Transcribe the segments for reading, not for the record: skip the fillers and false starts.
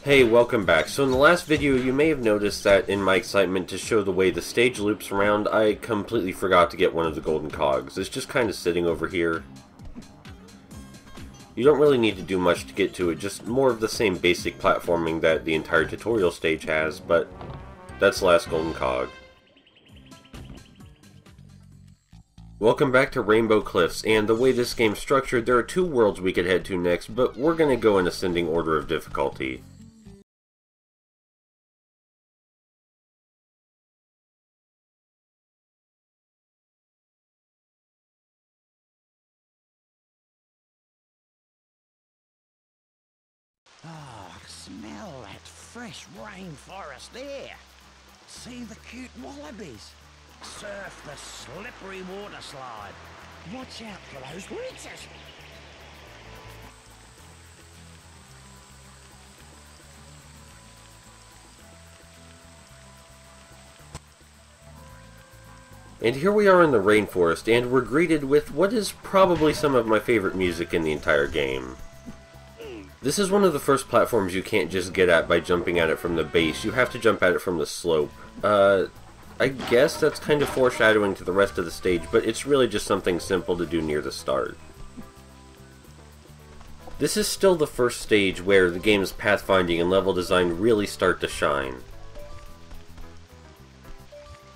Hey, welcome back. So in the last video you may have noticed that in my excitement to show the way the stage loops around, I completely forgot to get one of the golden cogs. It's just kind of sitting over here. You don't really need to do much to get to it, just more of the same basic platforming that the entire tutorial stage has, but that's the last golden cog. Welcome back to Rainbow Cliffs, and the way this game's structured, there are two worlds we could head to next, but we're going to go in ascending order of difficulty. Oh, smell that fresh rainforest air. See the cute wallabies. Surf the slippery water slide. Watch out for those ridges. And here we are in the rainforest, and we're greeted with what is probably some of my favorite music in the entire game. This is one of the first platforms you can't just get at by jumping at it from the base, you have to jump at it from the slope. I guess that's kind of foreshadowing to the rest of the stage, but it's really just something simple to do near the start. This is still the first stage where the game's pathfinding and level design really start to shine.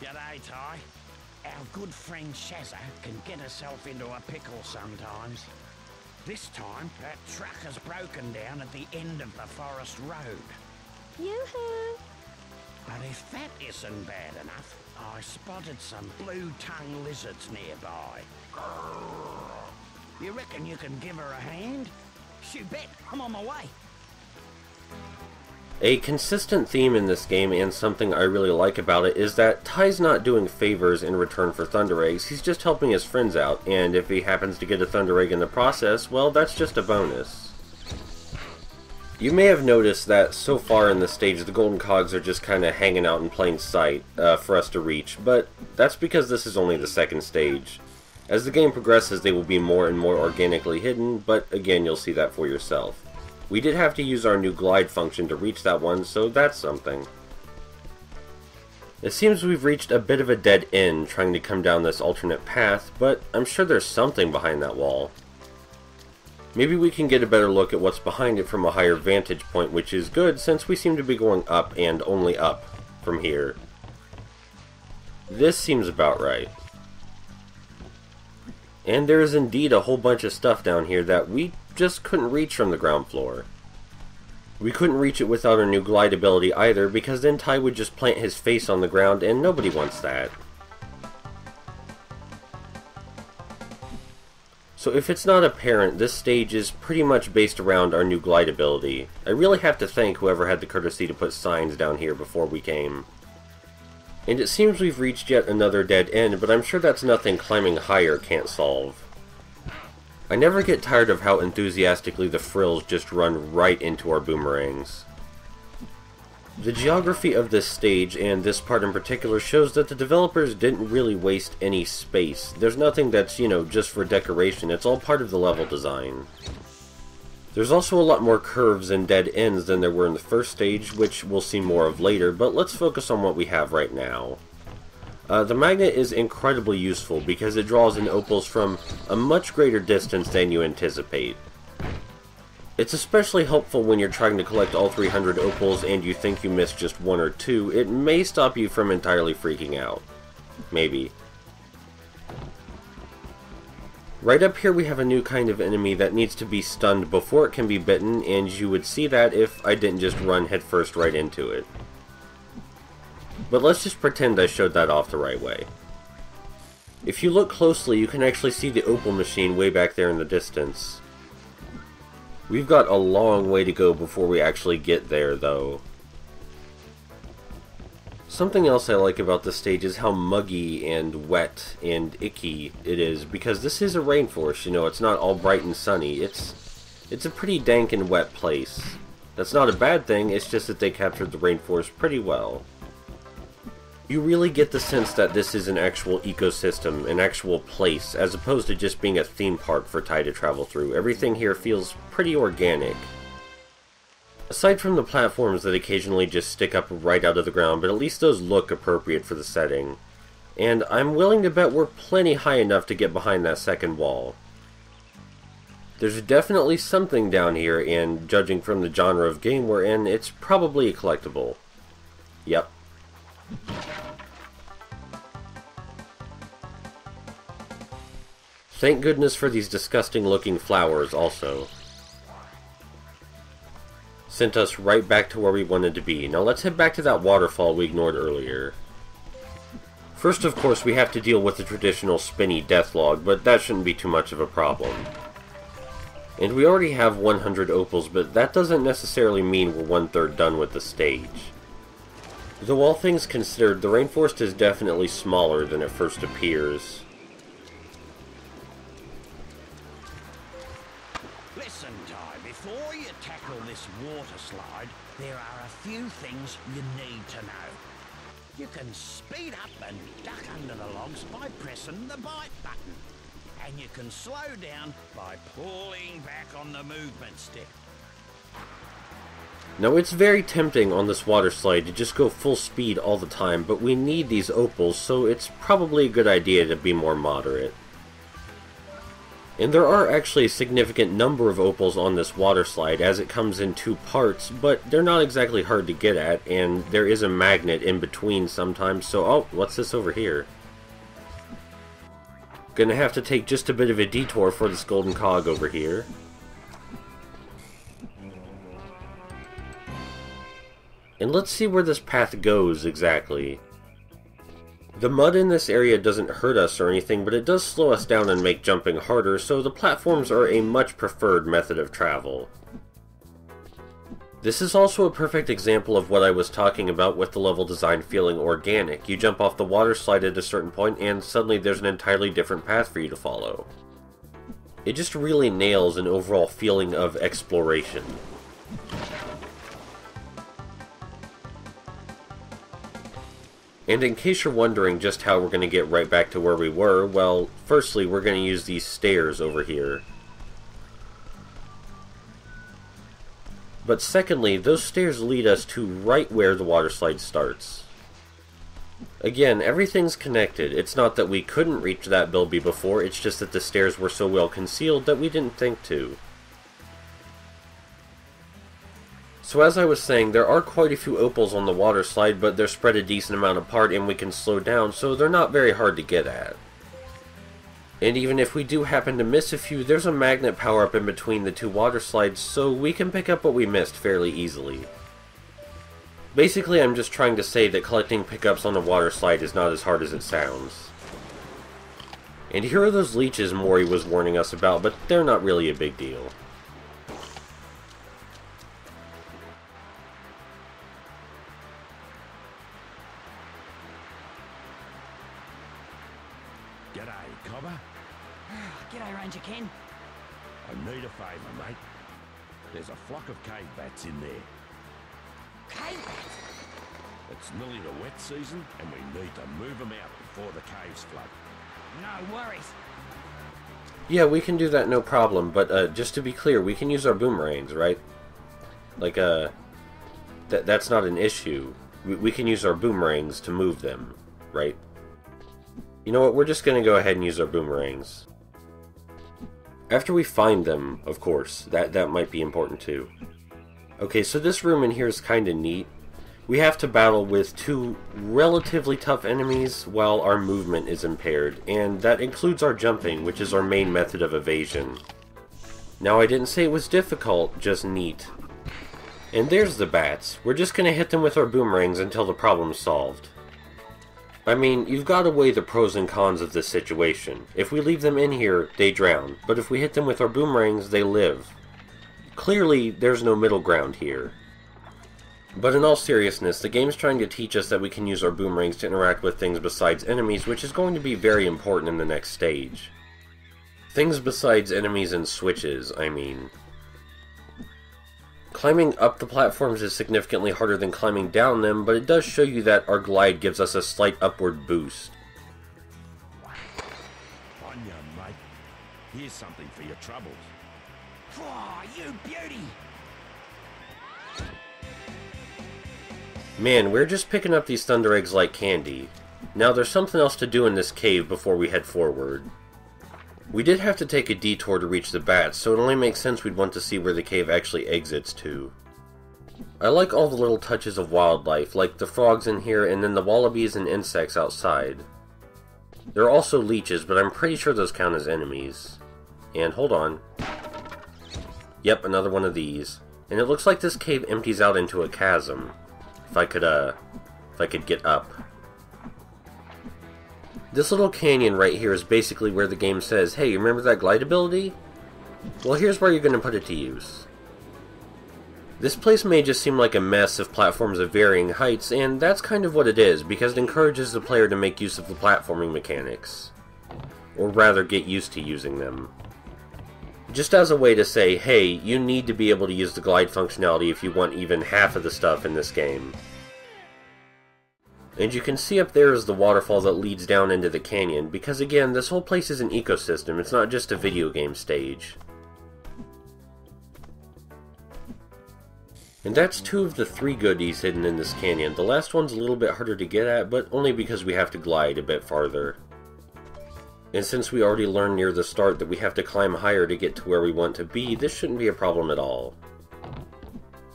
G'day, Ty. Our good friend Shaza can get herself into a pickle sometimes. This time, that truck has broken down at the end of the forest road. Yoo-hoo! But if that isn't bad enough, I spotted some blue-tongue lizards nearby. You reckon you can give her a hand? You bet, I'm on my way. A consistent theme in this game, and something I really like about it, is that Ty's not doing favors in return for Thunder Eggs, he's just helping his friends out, and if he happens to get a Thunder Egg in the process, well, that's just a bonus. You may have noticed that so far in the stage the golden cogs are just kind of hanging out in plain sight for us to reach, but that's because this is only the second stage. As the game progresses they will be more and more organically hidden, but again you'll see that for yourself. We did have to use our new glide function to reach that one, so that's something. It seems we've reached a bit of a dead end trying to come down this alternate path, but I'm sure there's something behind that wall. Maybe we can get a better look at what's behind it from a higher vantage point, which is good since we seem to be going up and only up from here. This seems about right. And there is indeed a whole bunch of stuff down here that we just couldn't reach from the ground floor. We couldn't reach it without our new glide ability either, because then Ty would just plant his face on the ground and nobody wants that. So if it's not apparent, this stage is pretty much based around our new glide ability. I really have to thank whoever had the courtesy to put signs down here before we came. And it seems we've reached yet another dead end, but I'm sure that's nothing climbing higher can't solve. I never get tired of how enthusiastically the frills just run right into our boomerangs. The geography of this stage, and this part in particular, shows that the developers didn't really waste any space. There's nothing that's, just for decoration, it's all part of the level design. There's also a lot more curves and dead ends than there were in the first stage, which we'll see more of later, but let's focus on what we have right now. The magnet is incredibly useful because it draws in opals from a much greater distance than you anticipate. It's especially helpful when you're trying to collect all 300 opals and you think you missed just one or two. It may stop you from entirely freaking out. Maybe. Right up here we have a new kind of enemy that needs to be stunned before it can be bitten, and you would see that if I didn't just run headfirst right into it. But let's just pretend I showed that off the right way. If you look closely, you can actually see the opal machine way back there in the distance. We've got a long way to go before we actually get there, though. Something else I like about this stage is how muggy and wet and icky it is, because this is a rainforest, it's not all bright and sunny. It's a pretty dank and wet place. That's not a bad thing, it's just that they captured the rainforest pretty well. You really get the sense that this is an actual ecosystem, an actual place, as opposed to just being a theme park for Ty to travel through. Everything here feels pretty organic. Aside from the platforms that occasionally just stick up right out of the ground, but at least those look appropriate for the setting. And I'm willing to bet we're plenty high enough to get behind that second wall. There's definitely something down here, and judging from the genre of game we're in, it's probably a collectible. Yep. Thank goodness for these disgusting looking flowers also. Sent us right back to where we wanted to be. Now let's head back to that waterfall we ignored earlier. First, of course, we have to deal with the traditional spinny death log, but that shouldn't be too much of a problem. And we already have 100 opals, but that doesn't necessarily mean we're 1/3 done with the stage. Though all things considered, the rainforest is definitely smaller than it first appears. Listen, Ty, before you tackle this water slide, there are a few things you need to know. You can speed up and duck under the logs by pressing the bite button. And you can slow down by pulling back on the movement stick. Now it's very tempting on this water slide to just go full speed all the time, but we need these opals, so it's probably a good idea to be more moderate. And there are actually a significant number of opals on this water slide, as it comes in 2 parts, but they're not exactly hard to get at, and there is a magnet in between sometimes, so oh, what's this over here? Gonna have to take just a bit of a detour for this golden cog over here. And let's see where this path goes exactly. The mud in this area doesn't hurt us or anything, but it does slow us down and make jumping harder, so the platforms are a much preferred method of travel. This is also a perfect example of what I was talking about with the level design feeling organic. You jump off the water slide at a certain point and suddenly there's an entirely different path for you to follow. It just really nails an overall feeling of exploration. And in case you're wondering just how we're going to get right back to where we were, well, firstly we're going to use these stairs over here. But secondly, those stairs lead us to right where the water slide starts. Again, everything's connected. It's not that we couldn't reach that bilby before, it's just that the stairs were so well concealed that we didn't think to. So as I was saying, there are quite a few opals on the water slide, but they're spread a decent amount apart and we can slow down, so they're not very hard to get at. And even if we do happen to miss a few, there's a magnet power-up in between the 2 water slides, so we can pick up what we missed fairly easily. Basically, I'm just trying to say that collecting pickups on a water slide is not as hard as it sounds. And here are those leeches Mori was warning us about, but they're not really a big deal. G'day, Cobber. G'day, Ranger Ken. I need a favour, mate. There's a flock of cave bats in there. Cave bats? It's nearly the wet season, and we need to move them out before the caves flood. No worries. Yeah, we can do that, no problem, but just to be clear, we can use our boomerangs, right? Like, that's not an issue. We can use our boomerangs to move them, right? You know what, we're just gonna go ahead and use our boomerangs. After we find them, of course, that might be important too. Okay, so this room in here is kinda neat. We have to battle with 2 relatively tough enemies while our movement is impaired, and that includes our jumping, which is our main method of evasion. Now, I didn't say it was difficult, just neat. And there's the bats. We're just gonna hit them with our boomerangs until the problem's solved. I mean, you've got to weigh the pros and cons of this situation. If we leave them in here, they drown, but if we hit them with our boomerangs, they live. Clearly, there's no middle ground here. But in all seriousness, the game's trying to teach us that we can use our boomerangs to interact with things besides enemies, which is going to be very important in the next stage. Things besides enemies and switches, I mean. Climbing up the platforms is significantly harder than climbing down them, but it does show you that our glide gives us a slight upward boost. Onya, mate. Here's something for your troubles. Oh, you beauty! Man, we're just picking up these thunder eggs like candy. Now there's something else to do in this cave before we head forward. We did have to take a detour to reach the bats, so it only makes sense we'd want to see where the cave actually exits to. I like all the little touches of wildlife, like the frogs in here and then the wallabies and insects outside. There are also leeches, but I'm pretty sure those count as enemies. And hold on. Yep, another one of these. And it looks like this cave empties out into a chasm. If I could get up. This little canyon right here is basically where the game says, hey, remember that glide ability? Well, here's where you're going to put it to use. This place may just seem like a mess of platforms of varying heights, and that's kind of what it is, because it encourages the player to make use of the platforming mechanics. Or rather, get used to using them. Just as a way to say, hey, you need to be able to use the glide functionality if you want even half of the stuff in this game. And you can see up there is the waterfall that leads down into the canyon, because again, this whole place is an ecosystem, it's not just a video game stage. And that's 2 of the 3 goodies hidden in this canyon. The last one's a little bit harder to get at, but only because we have to glide a bit farther. And since we already learned near the start that we have to climb higher to get to where we want to be, this shouldn't be a problem at all.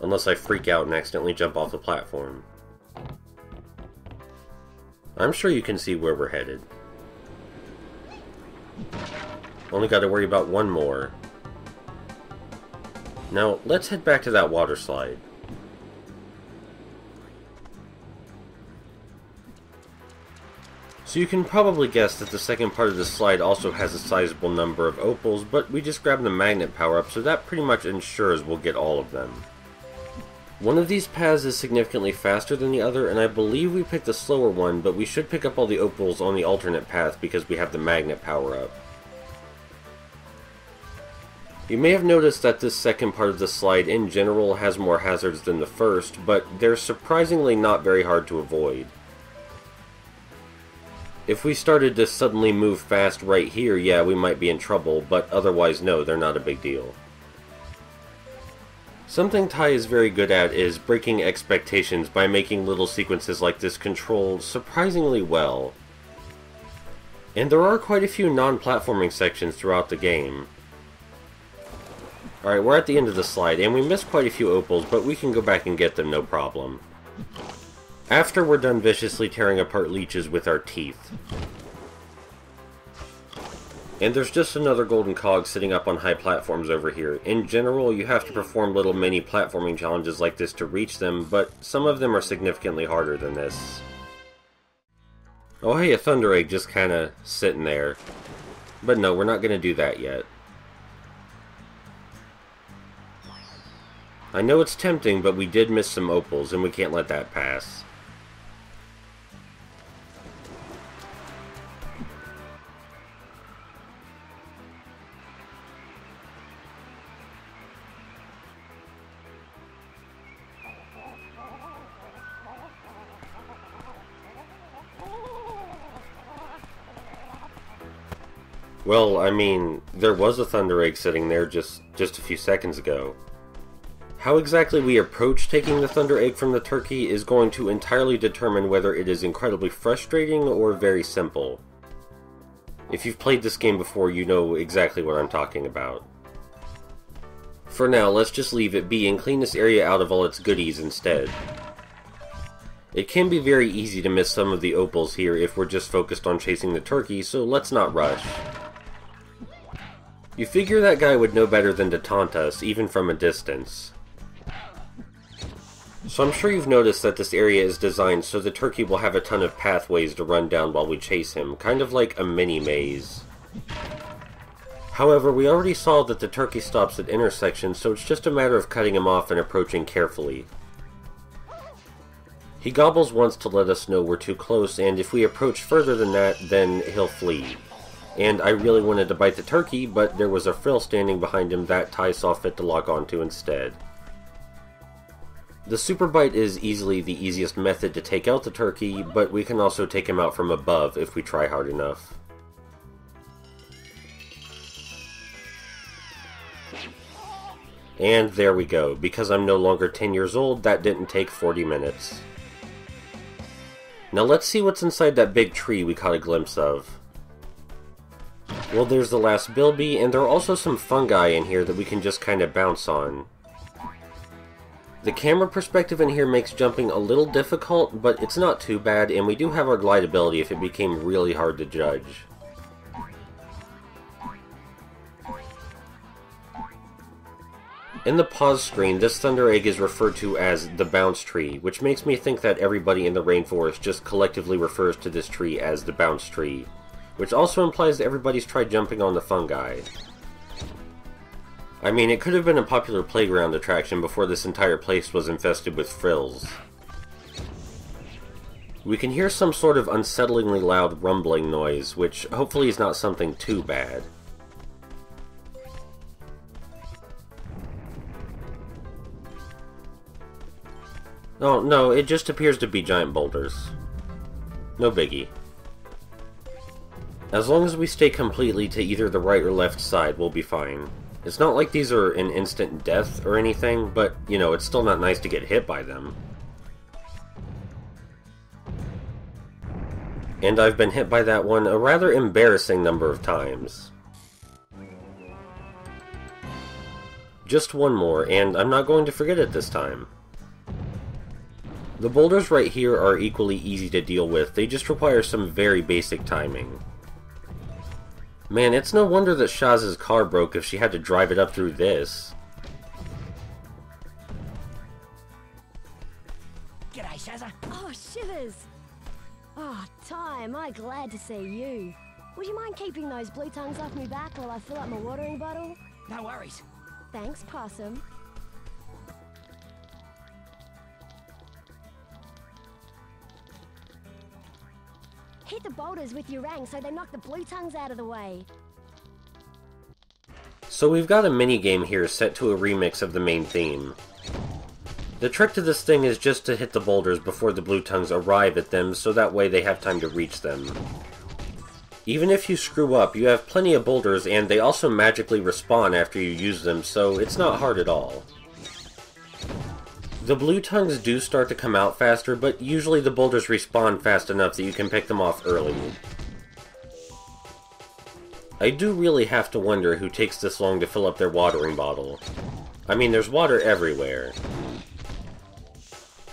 Unless I freak out and accidentally jump off the platform. I'm sure you can see where we're headed. Only got to worry about one more. Now, let's head back to that water slide. So you can probably guess that the second part of the slide also has a sizable number of opals, but we just grabbed the magnet power-up, so that pretty much ensures we'll get all of them. One of these paths is significantly faster than the other, and I believe we picked the slower one, but we should pick up all the opals on the alternate path because we have the magnet power-up. You may have noticed that this second part of the slide in general has more hazards than the first, but they're surprisingly not very hard to avoid. If we started to suddenly move fast right here, yeah, we might be in trouble, but otherwise no, they're not a big deal. Something Ty is very good at is breaking expectations by making little sequences like this control surprisingly well. And there are quite a few non-platforming sections throughout the game. Alright, we're at the end of the slide, and we missed quite a few opals, but we can go back and get them no problem. After we're done viciously tearing apart leeches with our teeth. And there's just another golden cog sitting up on high platforms over here. In general, you have to perform little mini platforming challenges like this to reach them, but some of them are significantly harder than this. Oh hey, a thunder egg just kinda sitting there. But no, we're not gonna do that yet. I know it's tempting, but we did miss some opals, and we can't let that pass. Well, I mean, there was a thunder egg sitting there just a few seconds ago. How exactly we approach taking the thunder egg from the turkey is going to entirely determine whether it is incredibly frustrating or very simple. If you've played this game before, you know exactly what I'm talking about. For now, let's just leave it be and clean this area out of all its goodies instead. It can be very easy to miss some of the opals here if we're just focused on chasing the turkey, so let's not rush. You figure that guy would know better than to taunt us, even from a distance. So I'm sure you've noticed that this area is designed so the turkey will have a ton of pathways to run down while we chase him, kind of like a mini maze. However, we already saw that the turkey stops at intersections, so it's just a matter of cutting him off and approaching carefully. He gobbles once to let us know we're too close, and if we approach further than that, then he'll flee. And I really wanted to bite the turkey, but there was a frill standing behind him that Ty saw fit to lock onto instead. The super bite is easily the easiest method to take out the turkey, but we can also take him out from above if we try hard enough. And there we go. Because I'm no longer 10 years old, that didn't take 40 minutes. Now let's see what's inside that big tree we caught a glimpse of. Well, there's the last bilby, and there are also some fungi in here that we can just kind of bounce on. The camera perspective in here makes jumping a little difficult, but it's not too bad, and we do have our glide ability if it became really hard to judge. In the pause screen, this thunder egg is referred to as the bounce tree, which makes me think that everybody in the rainforest just collectively refers to this tree as the bounce tree, which also implies that everybody's tried jumping on the fungi. I mean, it could have been a popular playground attraction before this entire place was infested with frills. We can hear some sort of unsettlingly loud rumbling noise, which hopefully is not something too bad. Oh, no, it just appears to be giant boulders. No biggie. As long as we stay completely to either the right or left side, we'll be fine. It's not like these are an instant death or anything, but, you know, it's still not nice to get hit by them. And I've been hit by that one a rather embarrassing number of times. Just one more, and I'm not going to forget it this time. The boulders right here are equally easy to deal with, they just require some very basic timing. Man, it's no wonder that Shaza's car broke if she had to drive it up through this. G'day, Shaza. Oh, shivers! Oh, Ty, am I glad to see you. Would you mind keeping those blue tongues off me back while I fill up my watering bottle? No worries. Thanks, Possum. Hit the boulders with your rang so they knock the blue tongues out of the way. So we've got a mini-game here set to a remix of the main theme. The trick to this thing is just to hit the boulders before the blue tongues arrive at them, so that way they have time to reach them. Even if you screw up, you have plenty of boulders, and they also magically respawn after you use them, so it's not hard at all. The blue tongues do start to come out faster, but usually the boulders respawn fast enough that you can pick them off early. I do really have to wonder who takes this long to fill up their watering bottle. I mean, there's water everywhere.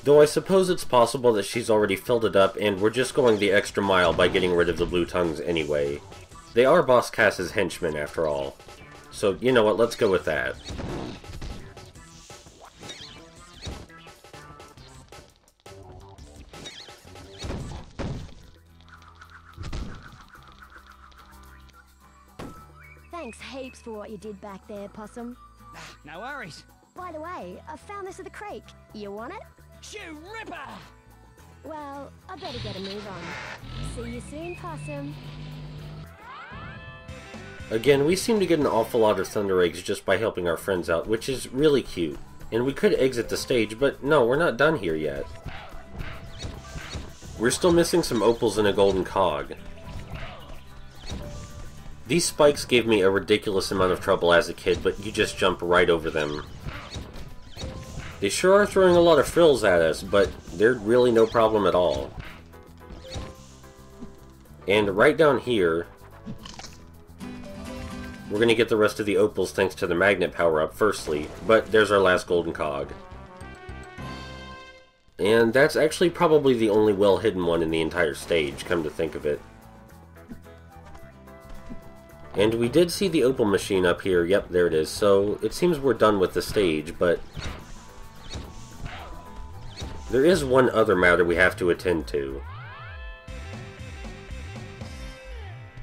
Though I suppose it's possible that she's already filled it up and we're just going the extra mile by getting rid of the blue tongues anyway. They are Boss Cass's henchmen after all. So, you know what, let's go with that. Thanks heaps for what you did back there, Possum. No worries. By the way, I found this at the creek. You want it? Shoe ripper! Well, I better get a move on. See you soon, Possum. Again, we seem to get an awful lot of thunder eggs just by helping our friends out, which is really cute. And we could exit the stage, but no, we're not done here yet. We're still missing some opals and a golden cog. These spikes gave me a ridiculous amount of trouble as a kid, but you just jump right over them. They sure are throwing a lot of frills at us, but they're really no problem at all. And right down here, we're going to get the rest of the opals thanks to the magnet power-up firstly, but there's our last golden cog. And that's actually probably the only well-hidden one in the entire stage, come to think of it. And we did see the opal machine up here, yep, there it is, so it seems we're done with the stage, but there is one other matter we have to attend to.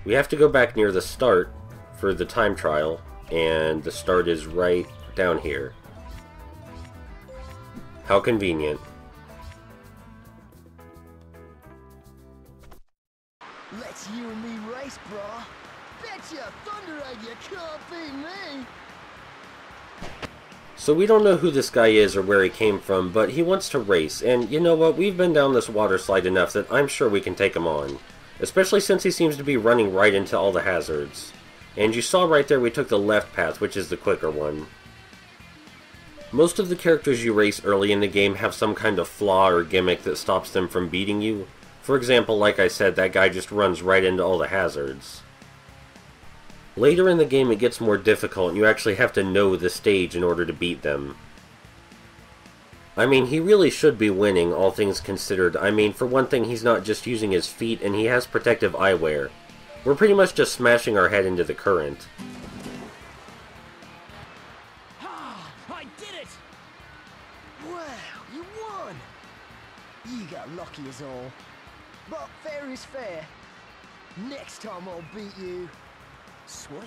We have to go back near the start for the time trial, and the start is right down here. How convenient. Let's you and me race, brah. Betcha, Thunder Egg, you can't beat me. So we don't know who this guy is or where he came from, but he wants to race, and you know what, we've been down this water slide enough that I'm sure we can take him on. Especially since he seems to be running right into all the hazards. And you saw right there we took the left path, which is the quicker one. Most of the characters you race early in the game have some kind of flaw or gimmick that stops them from beating you, For example, like I said, that guy just runs right into all the hazards. Later in the game it gets more difficult and you actually have to know the stage in order to beat them. I mean, he really should be winning, all things considered. I mean, for one thing, he's not just using his feet, and he has protective eyewear. We're pretty much just smashing our head into the current. Ah, I did it! Wow, you won! You got lucky as all. But fair is fair. Next time I'll beat you. Sweet.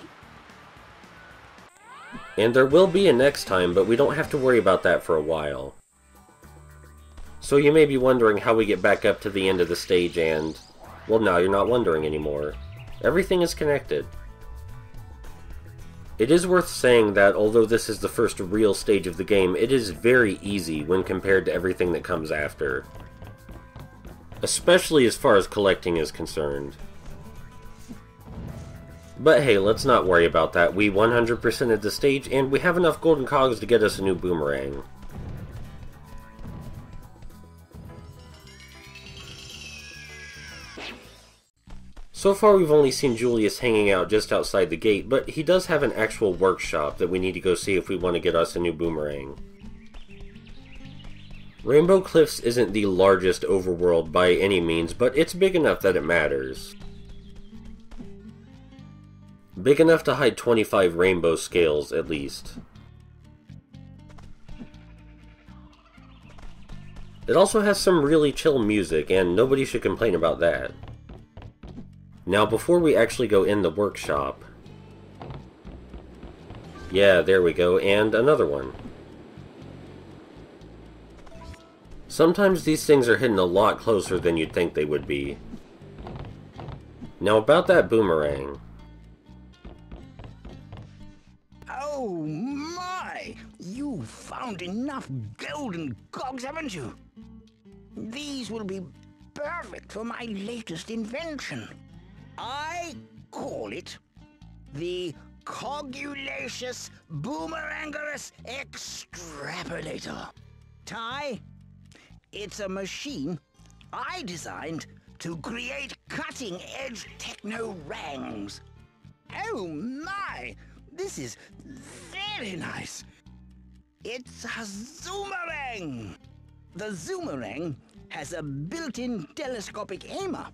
And there will be a next time, but we don't have to worry about that for a while. So you may be wondering how we get back up to the end of the stage and... well, now you're not wondering anymore. Everything is connected. It is worth saying that although this is the first real stage of the game, it is very easy when compared to everything that comes after. Especially as far as collecting is concerned. But hey, let's not worry about that. We 100%ed the stage, and we have enough golden cogs to get us a new boomerang. So far we've only seen Julius hanging out just outside the gate, but he does have an actual workshop that we need to go see if we want to get us a new boomerang. Rainbow Cliffs isn't the largest overworld by any means, but it's big enough that it matters. Big enough to hide 25 rainbow scales, at least. It also has some really chill music, and nobody should complain about that. Now, before we actually go in the workshop... yeah, there we go, and another one. Sometimes these things are hidden a lot closer than you'd think they would be. Now, about that boomerang. Oh my! You found enough golden cogs, haven't you? These will be perfect for my latest invention. I call it the Cogulacious Boomerangerous Extrapolator. Ty, it's a machine I designed to create cutting-edge techno-rangs. Oh my! This is very nice. It's a zoomerang. The zoomerang has a built-in telescopic aimer.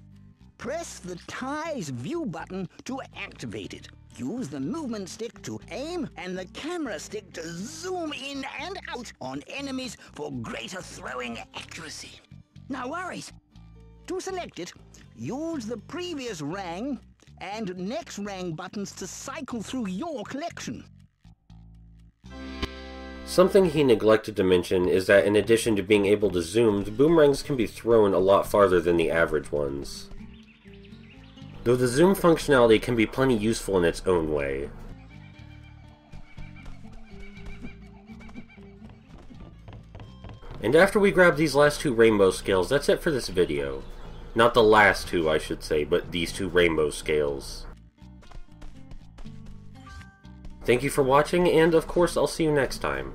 Press the Ty's view button to activate it. Use the movement stick to aim and the camera stick to zoom in and out on enemies for greater throwing accuracy. No worries. To select it, use the previous rang and next rang buttons to cycle through your collection. Something he neglected to mention is that in addition to being able to zoom, the boomerangs can be thrown a lot farther than the average ones. Though the zoom functionality can be plenty useful in its own way. And after we grab these last two rainbow scales, that's it for this video. Not the last two, I should say, but these two rainbow scales. Thank you for watching, and of course I'll see you next time.